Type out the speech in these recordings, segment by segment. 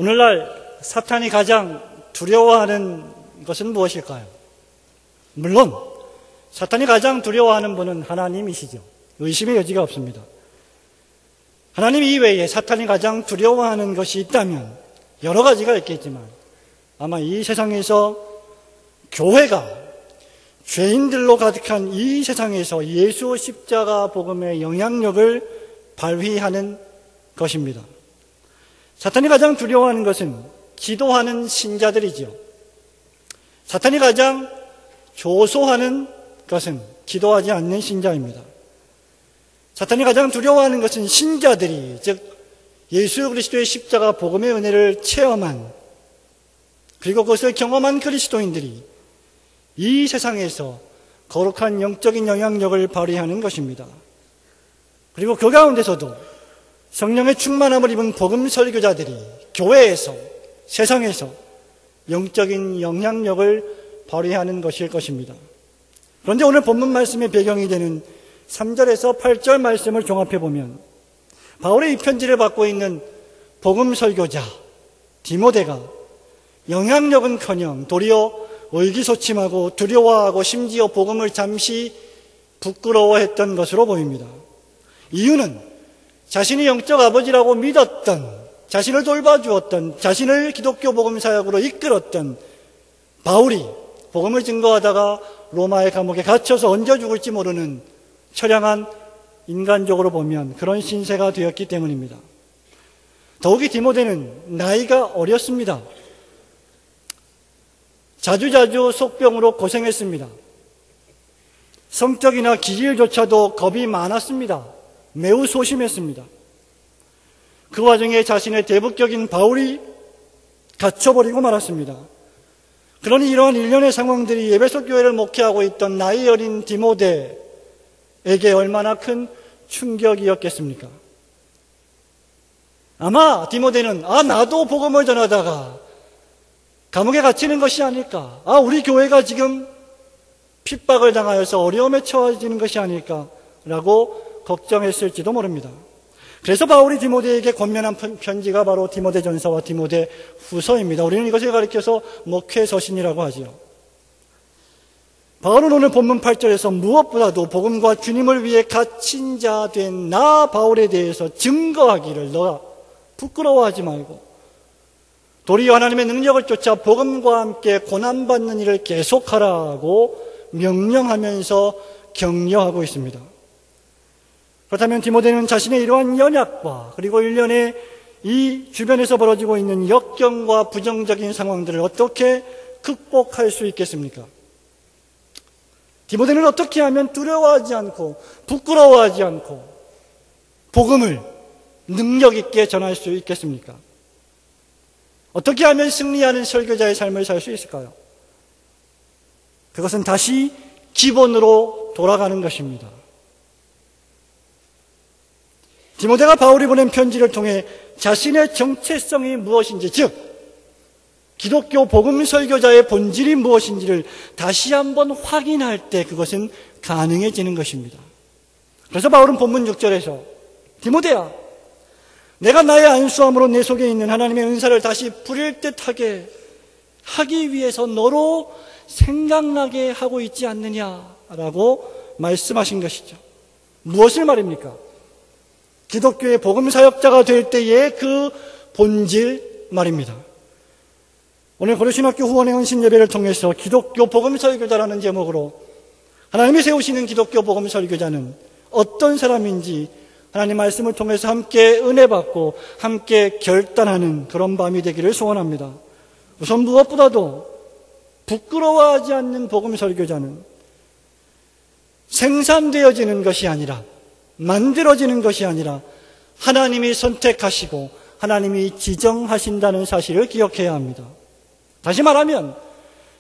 오늘날 사탄이 가장 두려워하는 것은 무엇일까요? 물론 사탄이 가장 두려워하는 분은 하나님이시죠. 의심의 여지가 없습니다. 하나님 이외에 사탄이 가장 두려워하는 것이 있다면 여러 가지가 있겠지만 아마 이 세상에서 교회가 죄인들로 가득한 이 세상에서 예수 십자가 복음의 영향력을 발휘하는 것입니다. 사탄이 가장 두려워하는 것은 기도하는 신자들이지요. 사탄이 가장 조소하는 것은 기도하지 않는 신자입니다. 사탄이 가장 두려워하는 것은 신자들이, 즉 예수 그리스도의 십자가 복음의 은혜를 체험한, 그리고 그것을 경험한 그리스도인들이 이 세상에서 거룩한 영적인 영향력을 발휘하는 것입니다. 그리고 그 가운데서도 성령의 충만함을 입은 복음 설교자들이 교회에서, 세상에서 영적인 영향력을 발휘하는 것일 것입니다. 그런데 오늘 본문 말씀의 배경이 되는 3절에서 8절 말씀을 종합해보면 바울의 이 편지를 받고 있는 복음 설교자 디모데가 영향력은커녕 도리어 의기소침하고 두려워하고 심지어 복음을 잠시 부끄러워했던 것으로 보입니다. 이유는 자신이 영적 아버지라고 믿었던, 자신을 돌봐주었던, 자신을 기독교 복음 사역으로 이끌었던 바울이 복음을 증거하다가 로마의 감옥에 갇혀서 언제 죽을지 모르는 처량한, 인간적으로 보면 그런 신세가 되었기 때문입니다. 더욱이 디모데는 나이가 어렸습니다. 자주자주 속병으로 고생했습니다. 성적이나 기질조차도 겁이 많았습니다. 매우 소심했습니다. 그 와중에 자신의 대북격인 바울이 갇혀버리고 말았습니다. 그러니 이러한 일련의 상황들이 에베소 교회를 목회하고 있던 나이 어린 디모데에게 얼마나 큰 충격이었겠습니까? 아마 디모데는 나도 복음을 전하다가 감옥에 갇히는 것이 아닐까, 우리 교회가 지금 핍박을 당하여서 어려움에 처해지는 것이 아닐까라고 걱정했을지도 모릅니다. 그래서 바울이 디모데에게 권면한 편지가 바로 디모데전서와 디모데후서입니다. 우리는 이것을 가리켜서 목회서신이라고 하지요. 바울은 오늘 본문 8절에서 무엇보다도 복음과 주님을 위해 갇힌 자 된 나 바울에 대해서 증거하기를 너가 부끄러워하지 말고 도리어 하나님의 능력을 쫓아 복음과 함께 고난받는 일을 계속하라고 명령하면서 격려하고 있습니다. 그렇다면 디모데는 자신의 이러한 연약과 그리고 일련의 이 주변에서 벌어지고 있는 역경과 부정적인 상황들을 어떻게 극복할 수 있겠습니까? 디모데는 어떻게 하면 두려워하지 않고 부끄러워하지 않고 복음을 능력 있게 전할 수 있겠습니까? 어떻게 하면 승리하는 설교자의 삶을 살 수 있을까요? 그것은 다시 기본으로 돌아가는 것입니다. 디모데가 바울이 보낸 편지를 통해 자신의 정체성이 무엇인지, 즉 기독교 복음 설교자의 본질이 무엇인지를 다시 한번 확인할 때 그것은 가능해지는 것입니다. 그래서 바울은 본문 6절에서 디모데야, 내가 나의 안수함으로 내 속에 있는 하나님의 은사를 다시 부릴 듯하게 하기 위해서 너로 생각나게 하고 있지 않느냐라고 말씀하신 것이죠. 무엇을 말입니까? 기독교의 복음 사역자가 될 때의 그 본질 말입니다. 오늘 고려신학교 후원의 헌신 예배를 통해서 기독교 복음 설교자라는 제목으로 하나님이 세우시는 기독교 복음 설교자는 어떤 사람인지 하나님 말씀을 통해서 함께 은혜 받고 함께 결단하는 그런 밤이 되기를 소원합니다. 우선 무엇보다도 부끄러워하지 않는 복음 설교자는 생산되어지는 것이 아니라, 만들어지는 것이 아니라 하나님이 선택하시고 하나님이 지정하신다는 사실을 기억해야 합니다. 다시 말하면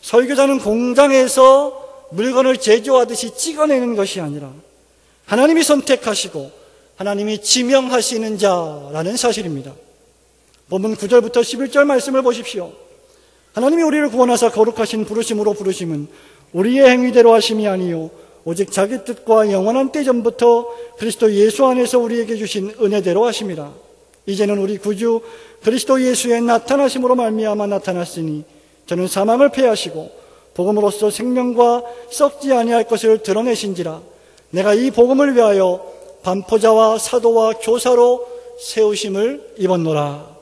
설교자는 공장에서 물건을 제조하듯이 찍어내는 것이 아니라 하나님이 선택하시고 하나님이 지명하시는 자라는 사실입니다. 본문 9절부터 11절 말씀을 보십시오. 하나님이 우리를 구원하사 거룩하신 부르심으로 부르심은 우리의 행위대로 하심이 아니요 오직 자기 뜻과 영원한 때 전부터 그리스도 예수 안에서 우리에게 주신 은혜대로 하심이라. 이제는 우리 구주 그리스도 예수의 나타나심으로 말미암아 나타났으니 저는 사망을 패하시고 복음으로써 생명과 썩지 아니할 것을 드러내신지라. 내가 이 복음을 위하여 반포자와 사도와 교사로 세우심을 입었노라.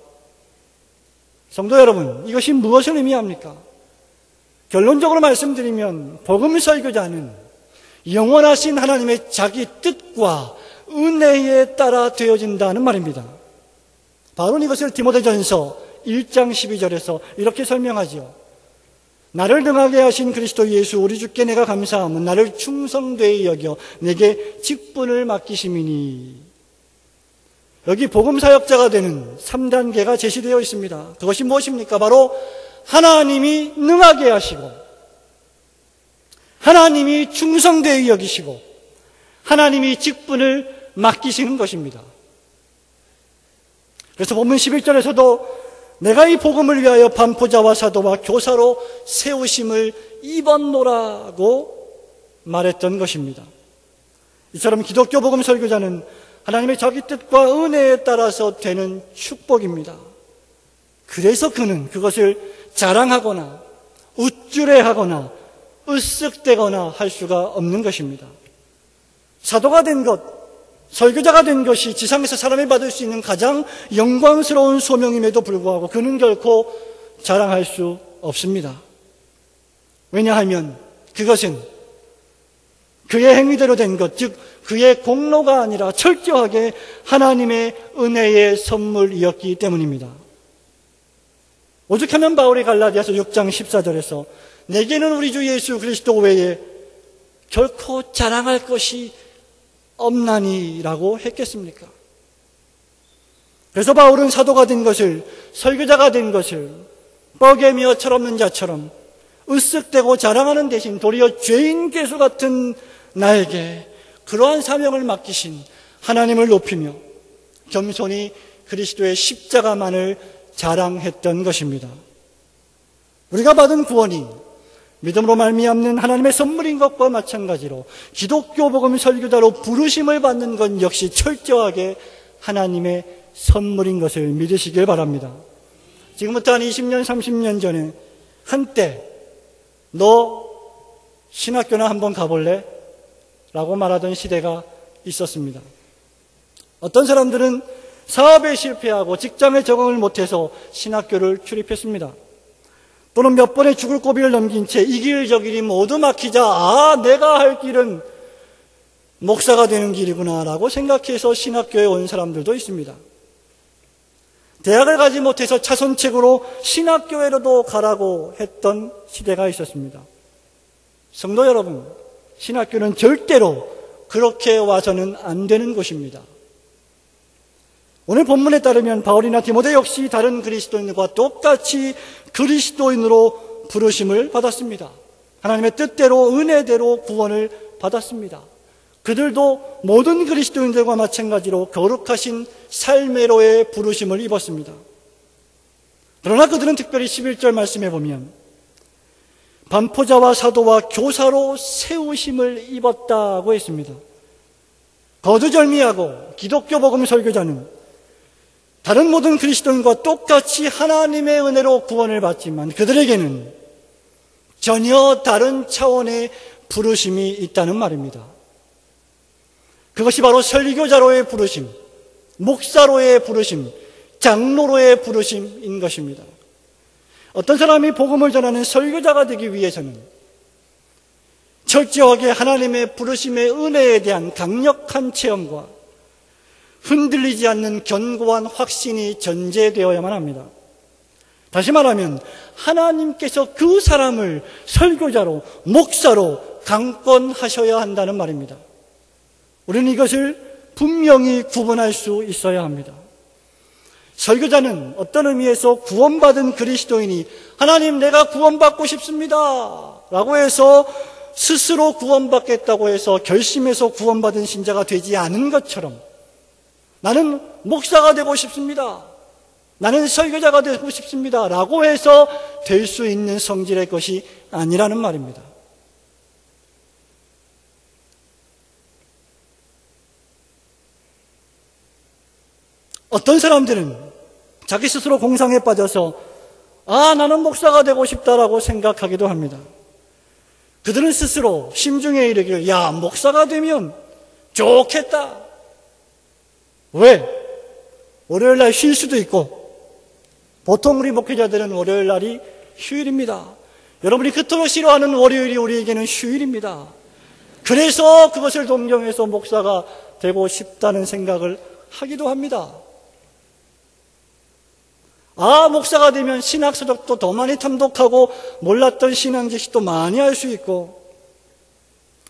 성도 여러분, 이것이 무엇을 의미합니까? 결론적으로 말씀드리면 복음 설교자는 영원하신 하나님의 자기 뜻과 은혜에 따라 되어진다는 말입니다. 바울은 이것을 디모데전서 1장 12절에서 이렇게 설명하지요. 나를 등하게 하신 그리스도 예수 우리 주께 내가 감사함은 나를 충성되이 여겨 내게 직분을 맡기심이니. 여기 복음사역자가 되는 3단계가 제시되어 있습니다. 그것이 무엇입니까? 바로 하나님이 능하게 하시고, 하나님이 충성되이 여기시고, 하나님이 직분을 맡기시는 것입니다. 그래서 본문 11절에서도 내가 이 복음을 위하여 반포자와 사도와 교사로 세우심을 입었노라고 말했던 것입니다. 이처럼 기독교 복음 설교자는 하나님의 자기 뜻과 은혜에 따라서 되는 축복입니다. 그래서 그는 그것을 자랑하거나 우쭐해하거나 으쓱대거나 할 수가 없는 것입니다. 사도가 된 것, 설교자가 된 것이 지상에서 사람이 받을 수 있는 가장 영광스러운 소명임에도 불구하고 그는 결코 자랑할 수 없습니다. 왜냐하면 그것은 그의 행위대로 된 것, 즉 그의 공로가 아니라 철저하게 하나님의 은혜의 선물이었기 때문입니다. 오죽하면 바울이 갈라디아서 6장 14절에서 내게는 우리 주 예수 그리스도 외에 결코 자랑할 것이 없나니라고 했겠습니까? 그래서 바울은 사도가 된 것을, 설교자가 된 것을 뻐개며 철없는 자처럼 으쓱대고 자랑하는 대신 도리어 죄인 괴수 같은 나에게 그러한 사명을 맡기신 하나님을 높이며 겸손히 그리스도의 십자가만을 자랑했던 것입니다. 우리가 받은 구원이 믿음으로 말미암는 하나님의 선물인 것과 마찬가지로 기독교 복음 설교자로 부르심을 받는 건 역시 철저하게 하나님의 선물인 것을 믿으시길 바랍니다. 지금부터 한 20년, 30년 전에 한때 너 신학교나 한번 가볼래? 라고 말하던 시대가 있었습니다. 어떤 사람들은 사업에 실패하고 직장에 적응을 못해서 신학교를 출입했습니다. 또는 몇 번의 죽을 고비를 넘긴 채 이 길 저 길이 모두 막히자 내가 할 길은 목사가 되는 길이구나 라고 생각해서 신학교에 온 사람들도 있습니다. 대학을 가지 못해서 차선책으로 신학교에로도 가라고 했던 시대가 있었습니다. 성도 여러분, 신학교는 절대로 그렇게 와서는 안 되는 곳입니다. 오늘 본문에 따르면 바울이나 디모데 역시 다른 그리스도인과 똑같이 그리스도인으로 부르심을 받았습니다. 하나님의 뜻대로 은혜대로 구원을 받았습니다. 그들도 모든 그리스도인들과 마찬가지로 거룩하신 삶의로의 부르심을 입었습니다. 그러나 그들은 특별히 11절 말씀에 보면 반포자와 사도와 교사로 세우심을 입었다고 했습니다. 거두절미하고 기독교 복음 설교자는 다른 모든 그리스도인과 똑같이 하나님의 은혜로 구원을 받지만 그들에게는 전혀 다른 차원의 부르심이 있다는 말입니다. 그것이 바로 설교자로의 부르심, 목사로의 부르심, 장로로의 부르심인 것입니다. 어떤 사람이 복음을 전하는 설교자가 되기 위해서는 철저하게 하나님의 부르심의 은혜에 대한 강력한 체험과 흔들리지 않는 견고한 확신이 전제되어야만 합니다. 다시 말하면 하나님께서 그 사람을 설교자로, 목사로 강권하셔야 한다는 말입니다. 우리는 이것을 분명히 구분할 수 있어야 합니다. 설교자는 어떤 의미에서 구원받은 그리스도인이 하나님 내가 구원받고 싶습니다 라고 해서 스스로 구원받겠다고 해서 결심해서 구원받은 신자가 되지 않은 것처럼 나는 목사가 되고 싶습니다, 나는 설교자가 되고 싶습니다 라고 해서 될 수 있는 성질의 것이 아니라는 말입니다. 어떤 사람들은 자기 스스로 공상에 빠져서 나는 목사가 되고 싶다라고 생각하기도 합니다. 그들은 스스로 심중에 이르기를 목사가 되면 좋겠다. 왜? 월요일날 쉴 수도 있고, 보통 우리 목회자들은 월요일날이 휴일입니다. 여러분이 그토록 싫어하는 월요일이 우리에게는 휴일입니다. 그래서 그것을 동경해서 목사가 되고 싶다는 생각을 하기도 합니다. 목사가 되면 신학서적도 더 많이 탐독하고 몰랐던 신앙 지식도 많이 할 수 있고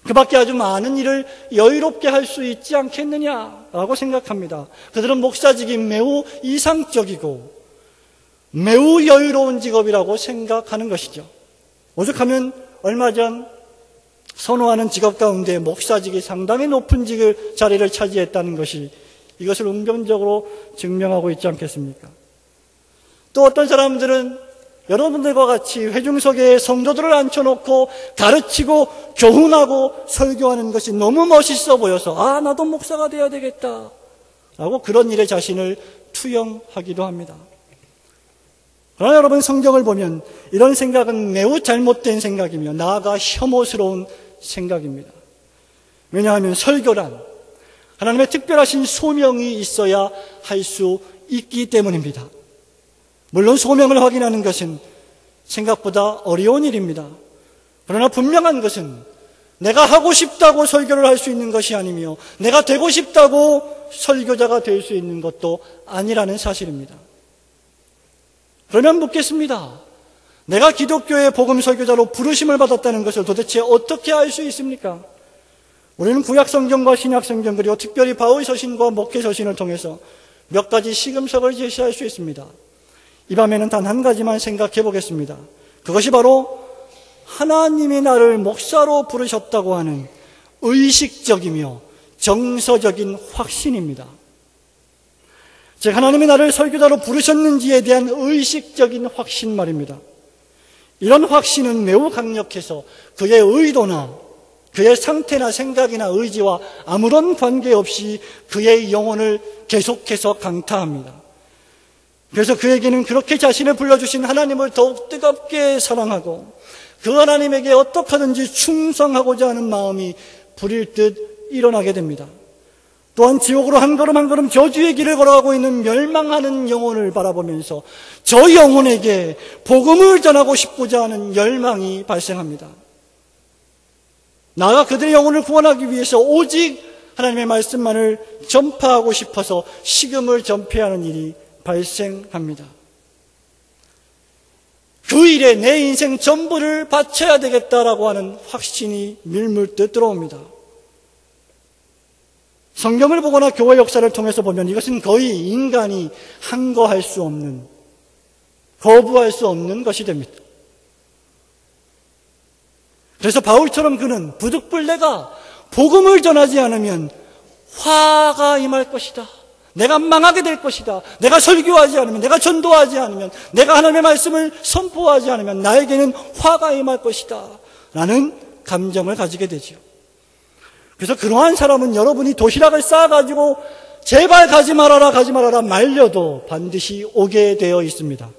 그 밖에 아주 많은 일을 여유롭게 할 수 있지 않겠느냐라고 생각합니다. 그들은 목사직이 매우 이상적이고 매우 여유로운 직업이라고 생각하는 것이죠. 오죽하면 얼마 전 선호하는 직업 가운데 목사직이 상당히 높은 자리를 차지했다는 것이 이것을 웅변적으로 증명하고 있지 않겠습니까? 또 어떤 사람들은 여러분들과 같이 회중석에 성도들을 앉혀놓고 가르치고 교훈하고 설교하는 것이 너무 멋있어 보여서 나도 목사가 돼야 되겠다 라고 그런 일에 자신을 투영하기도 합니다. 그러나 여러분, 성경을 보면 이런 생각은 매우 잘못된 생각이며 나아가 혐오스러운 생각입니다. 왜냐하면 설교란 하나님의 특별하신 소명이 있어야 할 수 있기 때문입니다. 물론 소명을 확인하는 것은 생각보다 어려운 일입니다. 그러나 분명한 것은 내가 하고 싶다고 설교를 할 수 있는 것이 아니며 내가 되고 싶다고 설교자가 될 수 있는 것도 아니라는 사실입니다. 그러면 묻겠습니다. 내가 기독교의 복음 설교자로 부르심을 받았다는 것을 도대체 어떻게 알 수 있습니까? 우리는 구약성경과 신약성경 그리고 특별히 바울 서신과 목회 서신을 통해서 몇 가지 시금석을 제시할 수 있습니다. 이 밤에는 단 한 가지만 생각해 보겠습니다. 그것이 바로 하나님이 나를 목사로 부르셨다고 하는 의식적이며 정서적인 확신입니다. 즉 하나님이 나를 설교자로 부르셨는지에 대한 의식적인 확신 말입니다. 이런 확신은 매우 강력해서 그의 의도나 그의 상태나 생각이나 의지와 아무런 관계없이 그의 영혼을 계속해서 강타합니다. 그래서 그에게는 그렇게 자신을 불러주신 하나님을 더욱 뜨겁게 사랑하고 그 하나님에게 어떻게 하든지 충성하고자 하는 마음이 불일 듯 일어나게 됩니다. 또한 지옥으로 한 걸음 한 걸음 저주의 길을 걸어가고 있는 멸망하는 영혼을 바라보면서 저 영혼에게 복음을 전하고 싶고자 하는 열망이 발생합니다. 나아가 그들의 영혼을 구원하기 위해서 오직 하나님의 말씀만을 전파하고 싶어서 식음을 전폐하는 일이 발생합니다. 그 일에 내 인생 전부를 바쳐야 되겠다라고 하는 확신이 밀물듯 들어옵니다. 성경을 보거나 교회 역사를 통해서 보면 이것은 거의 인간이 항거할 수 없는, 거부할 수 없는 것이 됩니다. 그래서 바울처럼 그는 부득불 내가 복음을 전하지 않으면 화가 임할 것이다. 내가 망하게 될 것이다. 내가 설교하지 않으면, 내가 전도하지 않으면, 내가 하나님의 말씀을 선포하지 않으면 나에게는 화가 임할 것이다 라는 감정을 가지게 되죠. 그래서 그러한 사람은 여러분이 도시락을 싸가지고 제발 가지 말아라 가지 말아라 말려도 반드시 오게 되어 있습니다.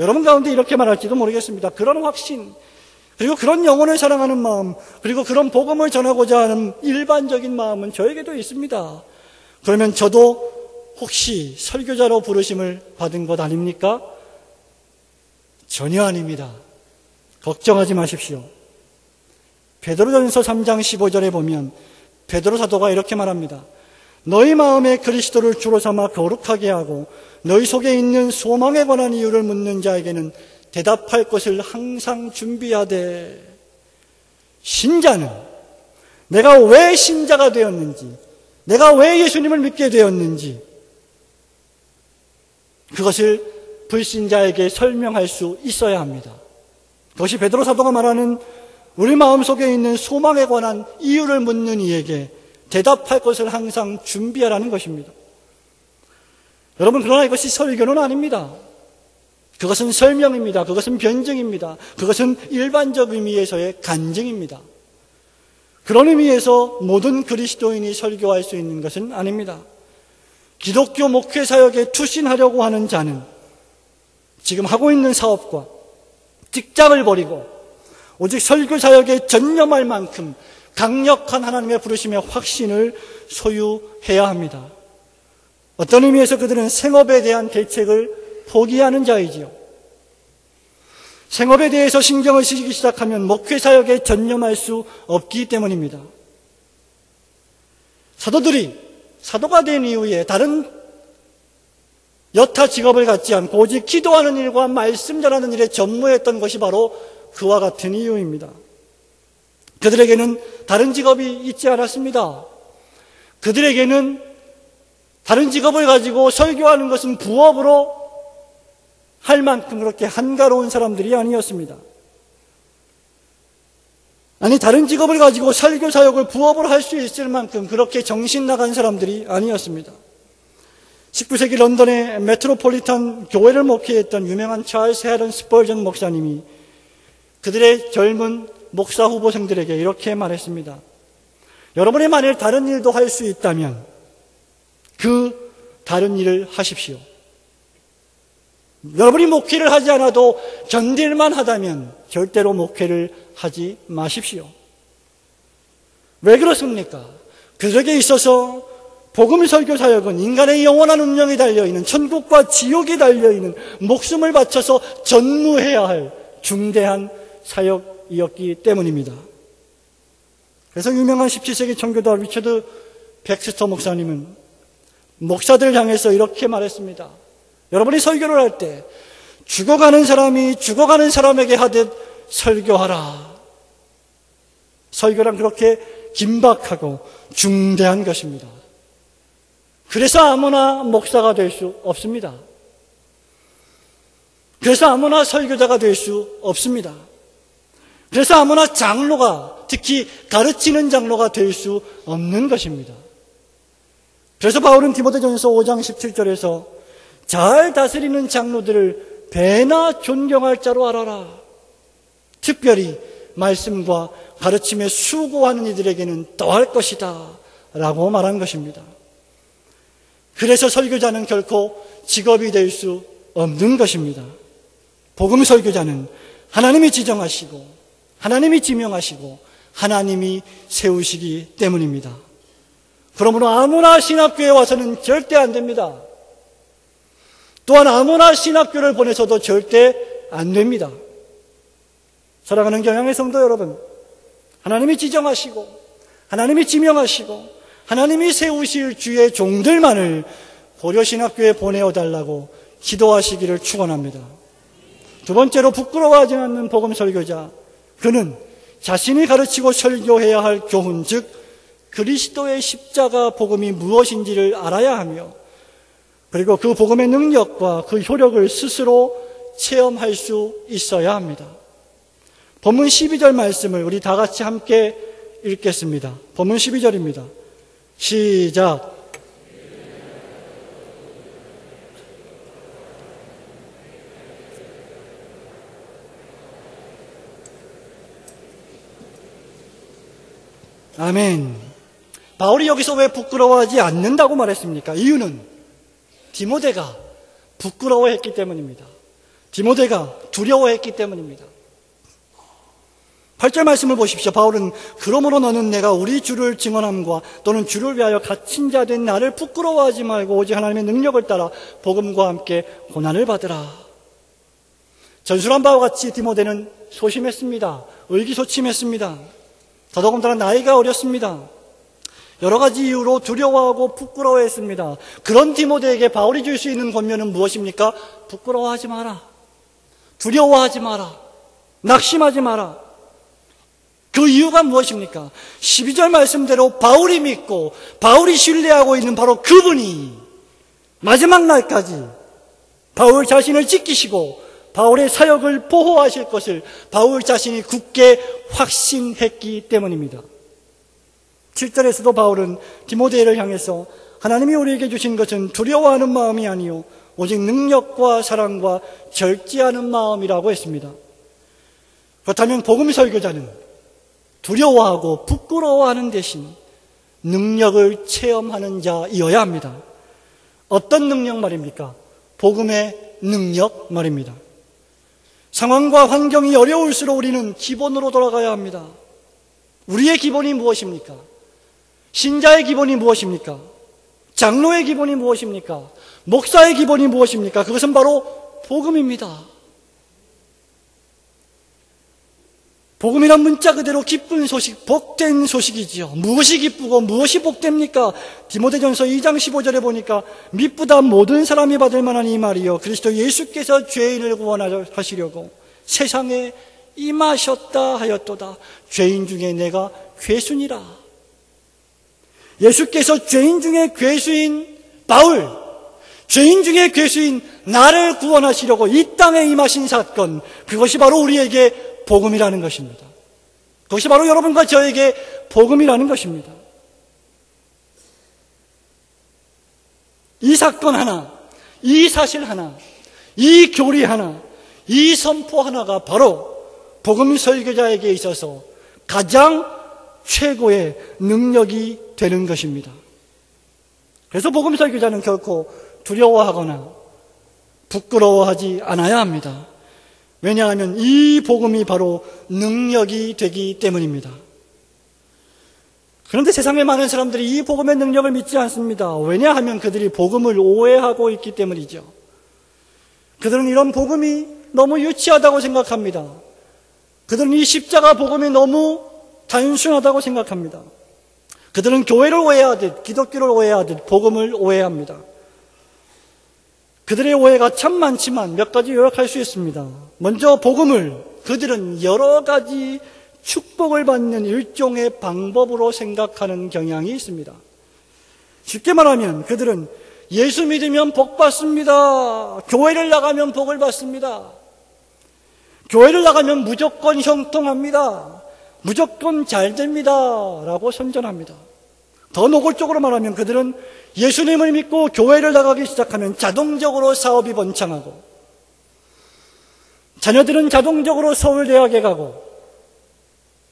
여러분 가운데 이렇게 말할지도 모르겠습니다. 그런 확신, 그리고 그런 영혼을 사랑하는 마음, 그리고 그런 복음을 전하고자 하는 일반적인 마음은 저에게도 있습니다. 그러면 저도 혹시 설교자로 부르심을 받은 것 아닙니까? 전혀 아닙니다. 걱정하지 마십시오. 베드로전서 3장 15절에 보면 베드로 사도가 이렇게 말합니다. 너희 마음에 그리스도를 주로 삼아 거룩하게 하고 너희 속에 있는 소망에 관한 이유를 묻는 자에게는 대답할 것을 항상 준비하되. 신자는 내가 왜 신자가 되었는지, 내가 왜 예수님을 믿게 되었는지 그것을 불신자에게 설명할 수 있어야 합니다. 그것이 베드로 사도가 말하는 우리 마음속에 있는 소망에 관한 이유를 묻는 이에게 대답할 것을 항상 준비하라는 것입니다. 여러분, 그러나 이것이 설교는 아닙니다. 그것은 설명입니다. 그것은 변증입니다. 그것은 일반적 의미에서의 간증입니다. 그런 의미에서 모든 그리스도인이 설교할 수 있는 것은 아닙니다. 기독교 목회 사역에 투신하려고 하는 자는 지금 하고 있는 사업과 직장을 버리고 오직 설교 사역에 전념할 만큼 강력한 하나님의 부르심의 확신을 소유해야 합니다. 어떤 의미에서 그들은 생업에 대한 대책을 포기하는 자이지요. 생업에 대해서 신경을 쓰기 시작하면 목회 사역에 전념할 수 없기 때문입니다. 사도들이 사도가 된 이후에 다른 여타 직업을 갖지 않고 오직 기도하는 일과 말씀 전하는 일에 전무했던 것이 바로 그와 같은 이유입니다. 그들에게는 다른 직업이 있지 않았습니다. 그들에게는 다른 직업을 가지고 설교하는 것은 부업으로 할 만큼 그렇게 한가로운 사람들이 아니었습니다. 아니, 다른 직업을 가지고 설교 사역을 부업으로 할 수 있을 만큼 그렇게 정신 나간 사람들이 아니었습니다. 19세기 런던의 메트로폴리탄 교회를 목회했던 유명한 찰스 헤런 스펄전 목사님이 그들의 젊은 목사 후보생들에게 이렇게 말했습니다. 여러분이 만일 다른 일도 할 수 있다면 그 다른 일을 하십시오. 여러분이 목회를 하지 않아도 견딜만 하다면 절대로 목회를 하지 마십시오. 왜 그렇습니까? 그들에게 있어서 복음 설교 사역은 인간의 영원한 운명이 달려있는, 천국과 지옥이 달려있는, 목숨을 바쳐서 전무해야 할 중대한 사역이었기 때문입니다. 그래서 유명한 17세기 청교도 리처드 백스터 목사님은 목사들을 향해서 이렇게 말했습니다. 여러분이 설교를 할 때 죽어가는 사람이 죽어가는 사람에게 하듯 설교하라. 설교란 그렇게 긴박하고 중대한 것입니다. 그래서 아무나 목사가 될 수 없습니다. 그래서 아무나 설교자가 될 수 없습니다. 그래서 아무나 장로가, 특히 가르치는 장로가 될 수 없는 것입니다. 그래서 바울은 디모데전서 5장 17절에서 잘 다스리는 장로들을 배나 존경할 자로 알아라. 특별히 말씀과 가르침에 수고하는 이들에게는 더할 것이다 라고 말한 것입니다. 그래서 설교자는 결코 직업이 될 수 없는 것입니다. 복음 설교자는 하나님이 지정하시고 하나님이 지명하시고 하나님이 세우시기 때문입니다. 그러므로 아무나 신학교에 와서는 절대 안 됩니다. 또한 아무나 신학교를 보내서도 절대 안 됩니다. 사랑하는 경향의 성도 여러분, 하나님이 지정하시고 하나님이 지명하시고 하나님이 세우실 주의 종들만을 고려신학교에 보내어달라고 기도하시기를 축원합니다. 두 번째로, 부끄러워하지 않는 복음 설교자. 그는 자신이 가르치고 설교해야 할 교훈, 즉 그리스도의 십자가 복음이 무엇인지를 알아야 하며, 그리고 그 복음의 능력과 그 효력을 스스로 체험할 수 있어야 합니다. 본문 12절 말씀을 우리 다 같이 함께 읽겠습니다. 본문 12절입니다. 시작. 아멘. 바울이 여기서 왜 부끄러워하지 않는다고 말했습니까? 이유는 디모데가 부끄러워했기 때문입니다. 디모데가 두려워했기 때문입니다. 8절 말씀을 보십시오. 바울은 그러므로 너는 내가 우리 주를 증언함과 또는 주를 위하여 갇힌 자 된 나를 부끄러워하지 말고 오직 하나님의 능력을 따라 복음과 함께 고난을 받으라. 전술한 바와 같이 디모데는 소심했습니다. 의기소침했습니다. 더더군다나 나이가 어렸습니다. 여러 가지 이유로 두려워하고 부끄러워했습니다. 그런 디모데에게 바울이 줄 수 있는 권면은 무엇입니까? 부끄러워하지 마라. 두려워하지 마라. 낙심하지 마라. 그 이유가 무엇입니까? 12절 말씀대로 바울이 믿고 바울이 신뢰하고 있는 바로 그분이 마지막 날까지 바울 자신을 지키시고 바울의 사역을 보호하실 것을 바울 자신이 굳게 확신했기 때문입니다. 7절에서도 바울은 디모데를 향해서 하나님이 우리에게 주신 것은 두려워하는 마음이 아니요 오직 능력과 사랑과 절제하는 마음이라고 했습니다. 그렇다면 복음 설교자는 두려워하고 부끄러워하는 대신 능력을 체험하는 자이어야 합니다. 어떤 능력 말입니까? 복음의 능력 말입니다. 상황과 환경이 어려울수록 우리는 기본으로 돌아가야 합니다. 우리의 기본이 무엇입니까? 신자의 기본이 무엇입니까? 장로의 기본이 무엇입니까? 목사의 기본이 무엇입니까? 그것은 바로 복음입니다. 복음이란 문자 그대로 기쁜 소식, 복된 소식이지요. 무엇이 기쁘고 무엇이 복됩니까? 디모데전서 2장 15절에 보니까 미쁘다 모든 사람이 받을 만한 이 말이요, 그리스도 예수께서 죄인을 구원하시려고 세상에 임하셨다 하였도다. 죄인 중에 내가 괴순이라. 예수께서 죄인 중에 괴수인 바울, 죄인 중에 괴수인 나를 구원하시려고 이 땅에 임하신 사건, 그것이 바로 우리에게 복음이라는 것입니다. 그것이 바로 여러분과 저에게 복음이라는 것입니다. 이 사건 하나, 이 사실 하나, 이 교리 하나, 이 선포 하나가 바로 복음 설교자에게 있어서 가장 최고의 능력이 되는 것입니다. 그래서 복음 설교자는 결코 두려워하거나 부끄러워하지 않아야 합니다. 왜냐하면 이 복음이 바로 능력이 되기 때문입니다. 그런데 세상에 많은 사람들이 이 복음의 능력을 믿지 않습니다. 왜냐하면 그들이 복음을 오해하고 있기 때문이죠. 그들은 이런 복음이 너무 유치하다고 생각합니다. 그들은 이 십자가 복음이 너무 단순하다고 생각합니다. 그들은 교회를 오해하듯 기독교를 오해하듯 복음을 오해합니다. 그들의 오해가 참 많지만 몇 가지 요약할 수 있습니다. 먼저 복음을 그들은 여러 가지 축복을 받는 일종의 방법으로 생각하는 경향이 있습니다. 쉽게 말하면 그들은 예수 믿으면 복 받습니다. 교회를 나가면 복을 받습니다. 교회를 나가면 무조건 형통합니다. 무조건 잘 됩니다. 라고 선전합니다. 더 노골적으로 말하면 그들은 예수님을 믿고 교회를 나가기 시작하면 자동적으로 사업이 번창하고, 자녀들은 자동적으로 서울대학에 가고,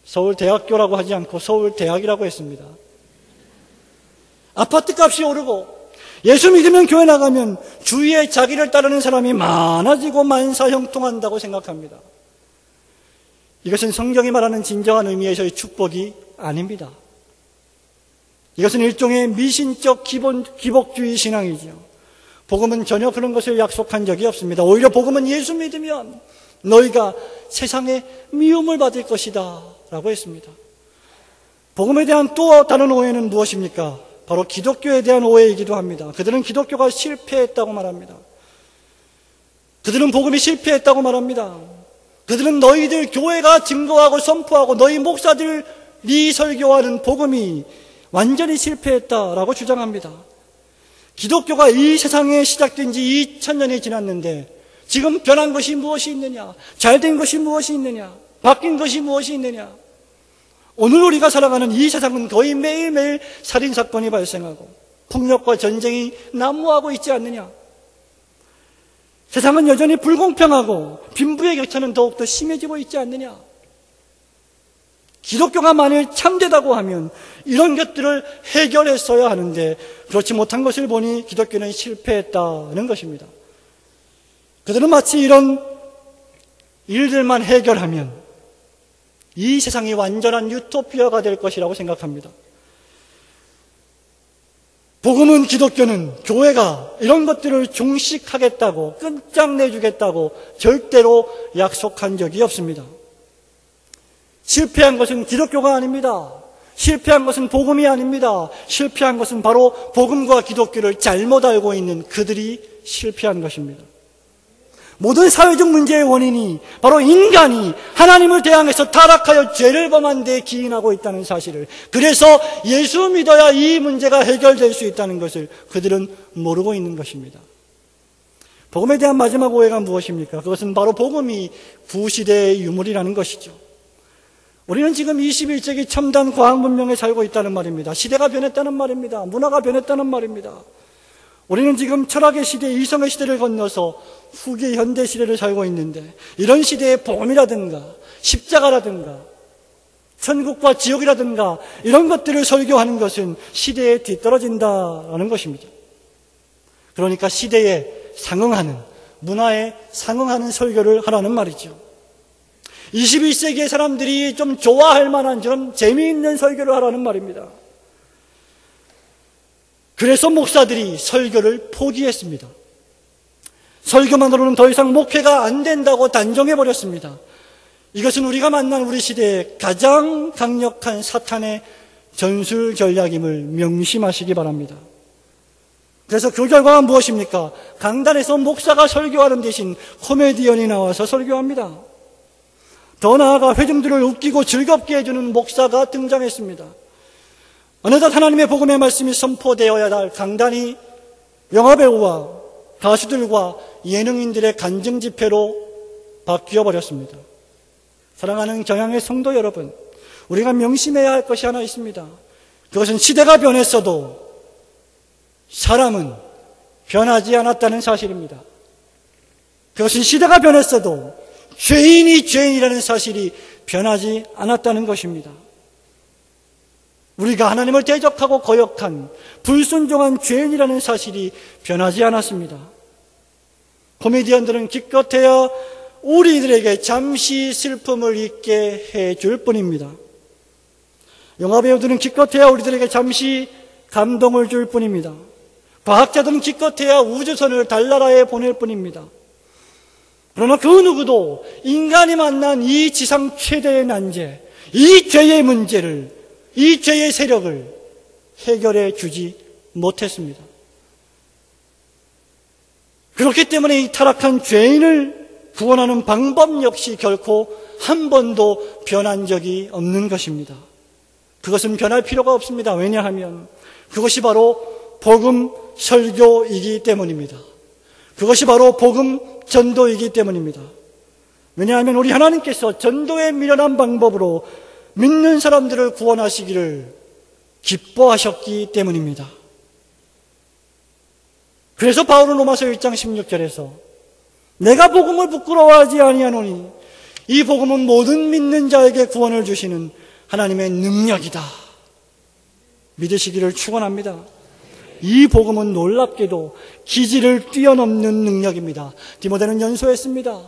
서울대학교라고 하지 않고 서울대학이라고 했습니다. 아파트값이 오르고, 예수 믿으면 교회 나가면 주위에 자기를 따르는 사람이 많아지고 만사형통한다고 생각합니다. 이것은 성경이 말하는 진정한 의미에서의 축복이 아닙니다. 이것은 일종의 미신적 기복주의 신앙이죠. 복음은 전혀 그런 것을 약속한 적이 없습니다. 오히려 복음은 예수 믿으면 너희가 세상에 미움을 받을 것이다 라고 했습니다. 복음에 대한 또 다른 오해는 무엇입니까? 바로 기독교에 대한 오해이기도 합니다. 그들은 기독교가 실패했다고 말합니다. 그들은 복음이 실패했다고 말합니다. 그들은 너희들 교회가 증거하고 선포하고 너희 목사들이 설교하는 복음이 완전히 실패했다라고 주장합니다. 기독교가 이 세상에 시작된 지 2000년이 지났는데 지금 변한 것이 무엇이 있느냐? 잘된 것이 무엇이 있느냐? 바뀐 것이 무엇이 있느냐? 오늘 우리가 살아가는 이 세상은 거의 매일매일 살인사건이 발생하고 폭력과 전쟁이 난무하고 있지 않느냐? 세상은 여전히 불공평하고 빈부의 격차는 더욱더 심해지고 있지 않느냐? 기독교가 만일 참되다고 하면 이런 것들을 해결했어야 하는데 그렇지 못한 것을 보니 기독교는 실패했다는 것입니다. 그들은 마치 이런 일들만 해결하면 이 세상이 완전한 유토피아가 될 것이라고 생각합니다. 복음은 기독교는 교회가 이런 것들을 중식하겠다고 끝장내주겠다고 절대로 약속한 적이 없습니다. 실패한 것은 기독교가 아닙니다. 실패한 것은 복음이 아닙니다. 실패한 것은 바로 복음과 기독교를 잘못 알고 있는 그들이 실패한 것입니다. 모든 사회적 문제의 원인이 바로 인간이 하나님을 대항해서 타락하여 죄를 범한 데 기인하고 있다는 사실을, 그래서 예수 믿어야 이 문제가 해결될 수 있다는 것을 그들은 모르고 있는 것입니다. 복음에 대한 마지막 오해가 무엇입니까? 그것은 바로 복음이 구시대의 유물이라는 것이죠. 우리는 지금 21세기 첨단 과학 문명에 살고 있다는 말입니다. 시대가 변했다는 말입니다. 문화가 변했다는 말입니다. 우리는 지금 철학의 시대, 이성의 시대를 건너서 후기 현대 시대를 살고 있는데 이런 시대의 복음이라든가 십자가라든가 천국과 지옥이라든가 이런 것들을 설교하는 것은 시대에 뒤떨어진다는 것입니다. 그러니까 시대에 상응하는, 문화에 상응하는 설교를 하라는 말이죠. 21세기의 사람들이 좀 좋아할 만한 좀 재미있는 설교를 하라는 말입니다. 그래서 목사들이 설교를 포기했습니다. 설교만으로는 더 이상 목회가 안 된다고 단정해버렸습니다. 이것은 우리가 만난 우리 시대의 가장 강력한 사탄의 전술 전략임을 명심하시기 바랍니다. 그래서 그 결과가 무엇입니까? 강단에서 목사가 설교하는 대신 코미디언이 나와서 설교합니다. 더 나아가 회중들을 웃기고 즐겁게 해주는 목사가 등장했습니다. 어느덧 하나님의 복음의 말씀이 선포되어야 할 강단이 영화배우와 가수들과 예능인들의 간증 집회로 바뀌어버렸습니다. 사랑하는 경향의 성도 여러분, 우리가 명심해야 할 것이 하나 있습니다. 그것은 시대가 변했어도 사람은 변하지 않았다는 사실입니다. 그것은 시대가 변했어도 죄인이 죄인이라는 사실이 변하지 않았다는 것입니다. 우리가 하나님을 대적하고 거역한 불순종한 죄인이라는 사실이 변하지 않았습니다. 코미디언들은 기껏해야 우리들에게 잠시 슬픔을 잊게 해줄 뿐입니다. 영화배우들은 기껏해야 우리들에게 잠시 감동을 줄 뿐입니다. 과학자들은 기껏해야 우주선을 달나라에 보낼 뿐입니다. 그러나 그 누구도 인간이 만난 이 지상 최대의 난제, 이 죄의 문제를, 이 죄의 세력을 해결해 주지 못했습니다. 그렇기 때문에 이 타락한 죄인을 구원하는 방법 역시 결코 한 번도 변한 적이 없는 것입니다. 그것은 변할 필요가 없습니다. 왜냐하면 그것이 바로 복음 설교이기 때문입니다. 그것이 바로 복음 전도이기 때문입니다. 왜냐하면 우리 하나님께서 전도에 미련한 방법으로 믿는 사람들을 구원하시기를 기뻐하셨기 때문입니다. 그래서 바울은 로마서 1장 16절에서 내가 복음을 부끄러워하지 아니하노니 이 복음은 모든 믿는 자에게 구원을 주시는 하나님의 능력이다. 믿으시기를 축원합니다. 이 복음은 놀랍게도 기질을 뛰어넘는 능력입니다. 디모데는 연소했습니다.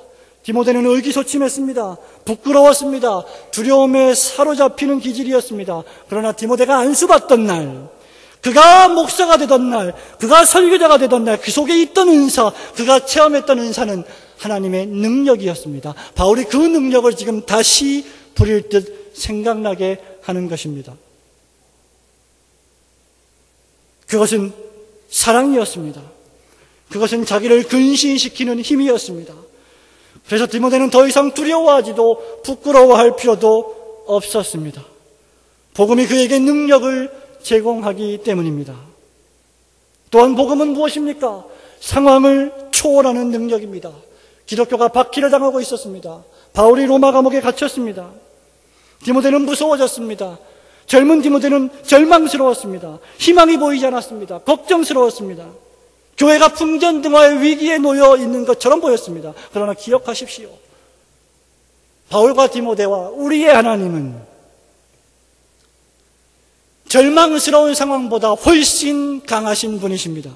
디모데는 의기소침했습니다. 부끄러웠습니다. 두려움에 사로잡히는 기질이었습니다. 그러나 디모데가 안수받던 날, 그가 목사가 되던 날, 그가 설교자가 되던 날, 그 속에 있던 은사, 그가 체험했던 은사는 하나님의 능력이었습니다. 바울이 그 능력을 지금 다시 부릴 듯 생각나게 하는 것입니다. 그것은 사랑이었습니다. 그것은 자기를 근신시키는 힘이었습니다. 그래서 디모데는 더 이상 두려워하지도 부끄러워할 필요도 없었습니다. 복음이 그에게 능력을 제공하기 때문입니다. 또한 복음은 무엇입니까? 상황을 초월하는 능력입니다. 기독교가 박해를 당하고 있었습니다. 바울이 로마 감옥에 갇혔습니다. 디모데는 무서워졌습니다. 젊은 디모데는 절망스러웠습니다. 희망이 보이지 않았습니다. 걱정스러웠습니다. 교회가 풍전등화의 위기에 놓여 있는 것처럼 보였습니다. 그러나 기억하십시오. 바울과 디모데와 우리의 하나님은 절망스러운 상황보다 훨씬 강하신 분이십니다.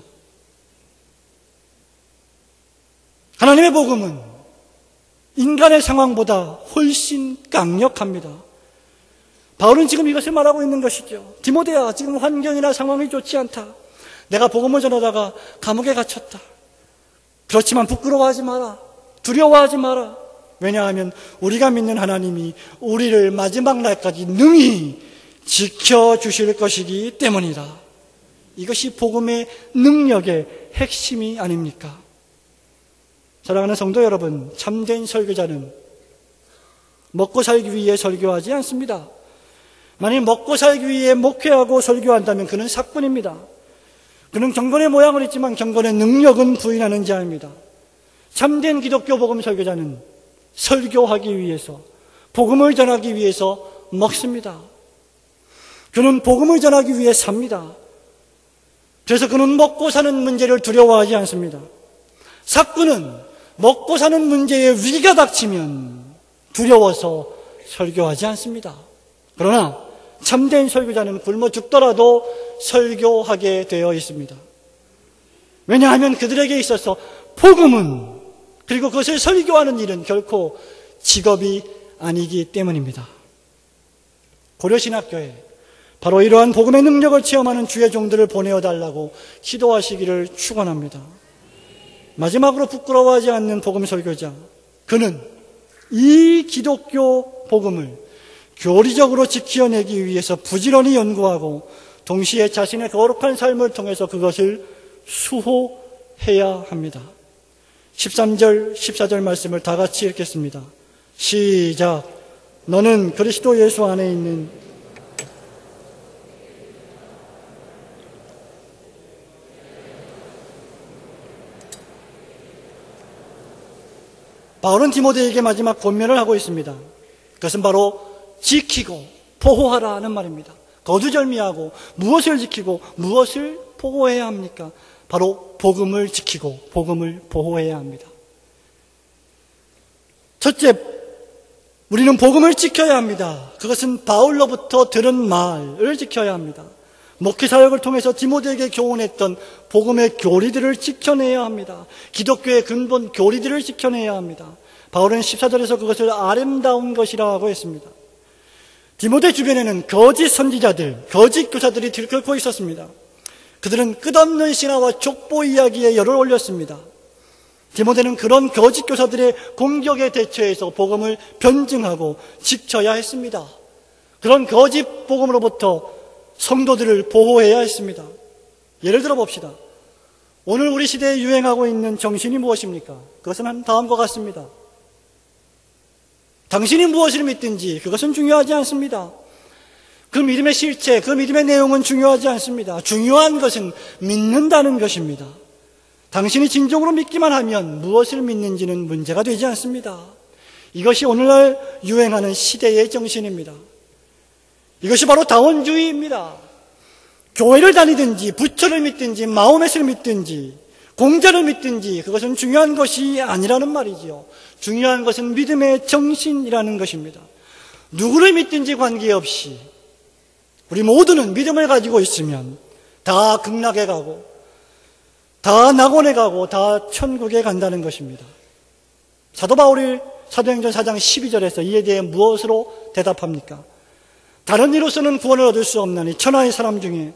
하나님의 복음은 인간의 상황보다 훨씬 강력합니다. 바울은 지금 이것을 말하고 있는 것이죠. 디모데야, 지금 환경이나 상황이 좋지 않다. 내가 복음을 전하다가 감옥에 갇혔다. 그렇지만 부끄러워하지 마라. 두려워하지 마라. 왜냐하면 우리가 믿는 하나님이 우리를 마지막 날까지 능히 지켜주실 것이기 때문이다. 이것이 복음의 능력의 핵심이 아닙니까? 사랑하는 성도 여러분, 참된 설교자는 먹고 살기 위해 설교하지 않습니다. 만일 먹고 살기 위해 목회하고 설교한다면 그는 사꾼입니다. 그는 경건의 모양을 있지만 경건의 능력은 부인하는 자입니다. 참된 기독교 복음 설교자는 설교하기 위해서, 복음을 전하기 위해서 먹습니다. 그는 복음을 전하기 위해 삽니다. 그래서 그는 먹고 사는 문제를 두려워하지 않습니다. 사꾼은 먹고 사는 문제에 위기가 닥치면 두려워서 설교하지 않습니다. 그러나 참된 설교자는 굶어 죽더라도 설교하게 되어 있습니다. 왜냐하면 그들에게 있어서 복음은, 그리고 그것을 설교하는 일은 결코 직업이 아니기 때문입니다. 고려신학교에 바로 이러한 복음의 능력을 체험하는 주의 종들을 보내어 달라고 기도하시기를 축원합니다. 마지막으로 부끄러워하지 않는 복음 설교자, 그는 이 기독교 복음을 교리적으로 지켜내기 위해서 부지런히 연구하고 동시에 자신의 거룩한 삶을 통해서 그것을 수호해야 합니다. 13절, 14절 말씀을 다 같이 읽겠습니다. 시작. 너는 그리스도 예수 안에 있는 바울은 디모데에게 마지막 권면을 하고 있습니다. 그것은 바로 지키고 보호하라 하는 말입니다. 거두절미하고 무엇을 지키고 무엇을 보호해야 합니까? 바로 복음을 지키고 복음을 보호해야 합니다. 첫째, 우리는 복음을 지켜야 합니다. 그것은 바울로부터 들은 말을 지켜야 합니다. 목회사역을 통해서 디모데에게 교훈했던 복음의 교리들을 지켜내야 합니다. 기독교의 근본 교리들을 지켜내야 합니다. 바울은 14절에서 그것을 아름다운 것이라고 했습니다. 디모데 주변에는 거짓 선지자들, 거짓 교사들이 들끓고 있었습니다. 그들은 끝없는 신화와 족보 이야기에 열을 올렸습니다. 디모데는 그런 거짓 교사들의 공격에 대처해서 복음을 변증하고 지켜야 했습니다. 그런 거짓 복음으로부터 성도들을 보호해야 했습니다. 예를 들어 봅시다. 오늘 우리 시대에 유행하고 있는 정신이 무엇입니까? 그것은 다음과 같습니다. 당신이 무엇을 믿든지 그것은 중요하지 않습니다. 그 믿음의 실체, 그 믿음의 내용은 중요하지 않습니다. 중요한 것은 믿는다는 것입니다. 당신이 진정으로 믿기만 하면 무엇을 믿는지는 문제가 되지 않습니다. 이것이 오늘날 유행하는 시대의 정신입니다. 이것이 바로 다원주의입니다. 교회를 다니든지 부처를 믿든지 마호멧을 믿든지 공자를 믿든지 그것은 중요한 것이 아니라는 말이지요. 중요한 것은 믿음의 정신이라는 것입니다. 누구를 믿든지 관계없이 우리 모두는 믿음을 가지고 있으면 다 극락에 가고 다 낙원에 가고 다 천국에 간다는 것입니다. 사도 바울이 사도행전 4장 12절에서 이에 대해 무엇으로 대답합니까? 다른 이로서는 구원을 얻을 수 없나니 천하의 사람 중에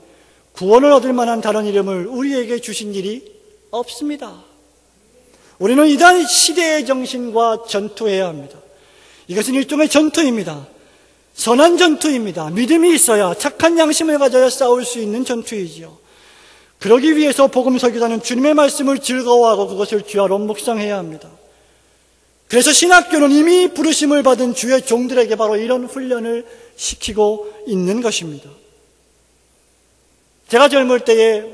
구원을 얻을 만한 다른 이름을 우리에게 주신 일이 없습니다. 우리는 이단 시대의 정신과 전투해야 합니다. 이것은 일종의 전투입니다. 선한 전투입니다. 믿음이 있어야, 착한 양심을 가져야 싸울 수 있는 전투이지요. 그러기 위해서 복음 설교자는 주님의 말씀을 즐거워하고 그것을 귀하로 묵상해야 합니다. 그래서 신학교는 이미 부르심을 받은 주의 종들에게 바로 이런 훈련을 시키고 있는 것입니다. 제가 젊을 때에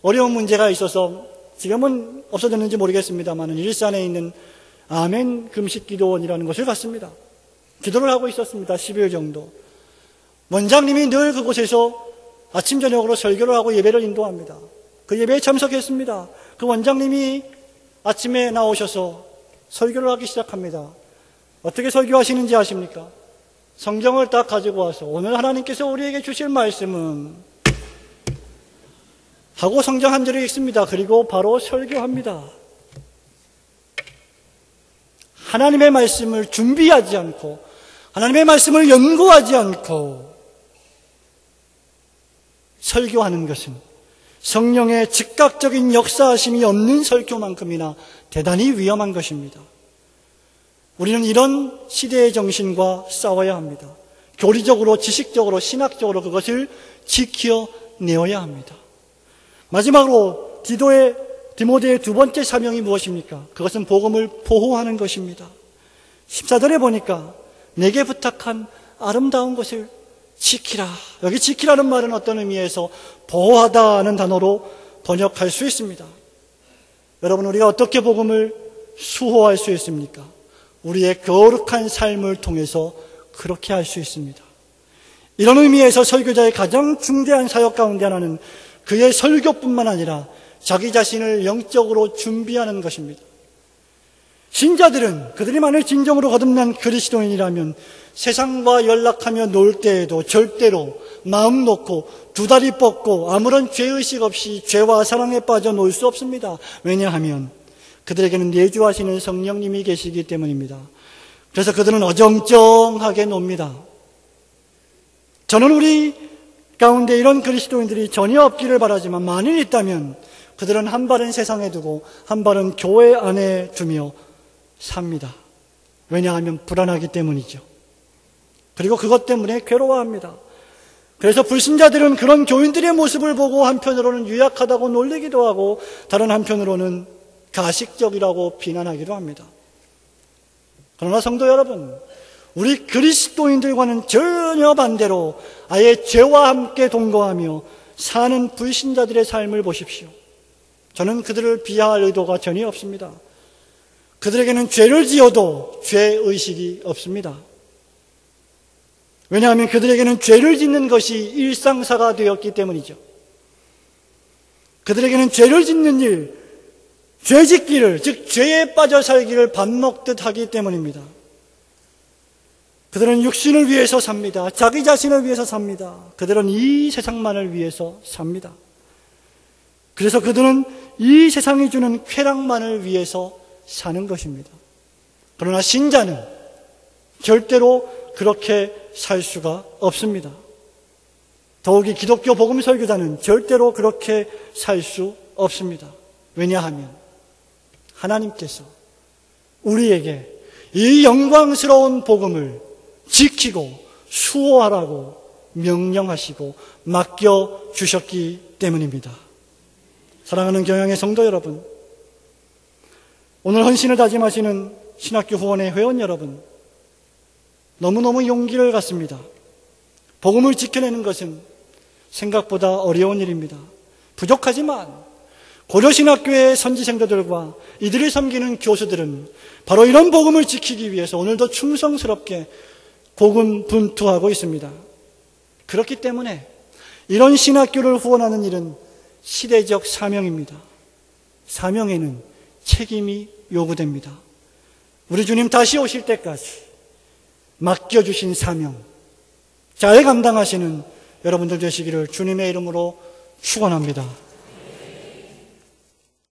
어려운 문제가 있어서 지금은 없어졌는지 모르겠습니다만 일산에 있는 아멘 금식기도원이라는 곳을 갔습니다. 기도를 하고 있었습니다. 10일 정도. 원장님이 늘 그곳에서 아침 저녁으로 설교를 하고 예배를 인도합니다. 그 예배에 참석했습니다. 그 원장님이 아침에 나오셔서 설교를 하기 시작합니다. 어떻게 설교하시는지 아십니까? 성경을 딱 가지고 와서 오늘 하나님께서 우리에게 주실 말씀은 하고 성경 한 절을 읽습니다. 그리고 바로 설교합니다. 하나님의 말씀을 준비하지 않고 하나님의 말씀을 연구하지 않고 설교하는 것은 성령의 즉각적인 역사하심이 없는 설교만큼이나 대단히 위험한 것입니다. 우리는 이런 시대의 정신과 싸워야 합니다. 교리적으로, 지식적으로, 신학적으로 그것을 지켜내어야 합니다. 마지막으로 디모데의 두 번째 사명이 무엇입니까? 그것은 복음을 보호하는 것입니다. 14절에 보니까 내게 부탁한 아름다운 것을 지키라. 여기 지키라는 말은 어떤 의미에서 보호하다는 단어로 번역할 수 있습니다. 여러분, 우리가 어떻게 복음을 수호할 수 있습니까? 우리의 거룩한 삶을 통해서 그렇게 할 수 있습니다. 이런 의미에서 설교자의 가장 중대한 사역 가운데 하나는 그의 설교뿐만 아니라 자기 자신을 영적으로 준비하는 것입니다. 신자들은 그들이 만일 진정으로 거듭난 그리스도인이라면 세상과 연락하며 놀 때에도 절대로 마음 놓고 두 다리 뻗고 아무런 죄의식 없이 죄와 사랑에 빠져 놀 수 없습니다. 왜냐하면 그들에게는 내주하시는 성령님이 계시기 때문입니다. 그래서 그들은 어정쩡하게 놉니다. 저는 우리 가운데 이런 그리스도인들이 전혀 없기를 바라지만 만일 있다면 그들은 한 발은 세상에 두고 한 발은 교회 안에 두며 삽니다. 왜냐하면 불안하기 때문이죠. 그리고 그것 때문에 괴로워합니다. 그래서 불신자들은 그런 교인들의 모습을 보고 한편으로는 유약하다고 놀리기도 하고 다른 한편으로는 가식적이라고 비난하기도 합니다. 그러나 성도 여러분, 우리 그리스도인들과는 전혀 반대로 아예 죄와 함께 동거하며 사는 불신자들의 삶을 보십시오. 저는 그들을 비하할 의도가 전혀 없습니다. 그들에게는 죄를 지어도 죄의식이 없습니다. 왜냐하면 그들에게는 죄를 짓는 것이 일상사가 되었기 때문이죠. 그들에게는 죄를 짓는 일, 죄 짓기를, 즉 죄에 빠져 살기를 밥 먹듯 하기 때문입니다. 그들은 육신을 위해서 삽니다. 자기 자신을 위해서 삽니다. 그들은 이 세상만을 위해서 삽니다. 그래서 그들은 이 세상이 주는 쾌락만을 위해서 사는 것입니다. 그러나 신자는 절대로 그렇게 살 수가 없습니다. 더욱이 기독교 복음 설교자는 절대로 그렇게 살 수 없습니다. 왜냐하면 하나님께서 우리에게 이 영광스러운 복음을 지키고 수호하라고 명령하시고 맡겨주셨기 때문입니다. 사랑하는 경영의 성도 여러분, 오늘 헌신을 다짐하시는 신학교 후원의 회원 여러분, 너무너무 용기를 갖습니다. 복음을 지켜내는 것은 생각보다 어려운 일입니다. 부족하지만 고려신학교의 선지생도들과 이들을 섬기는 교수들은 바로 이런 복음을 지키기 위해서 오늘도 충성스럽게 고군분투하고 있습니다. 그렇기 때문에 이런 신학교를 후원하는 일은 시대적 사명입니다. 사명에는 책임이 요구됩니다. 우리 주님 다시 오실 때까지 맡겨주신 사명 잘 감당하시는 여러분들 되시기를 주님의 이름으로 축원합니다.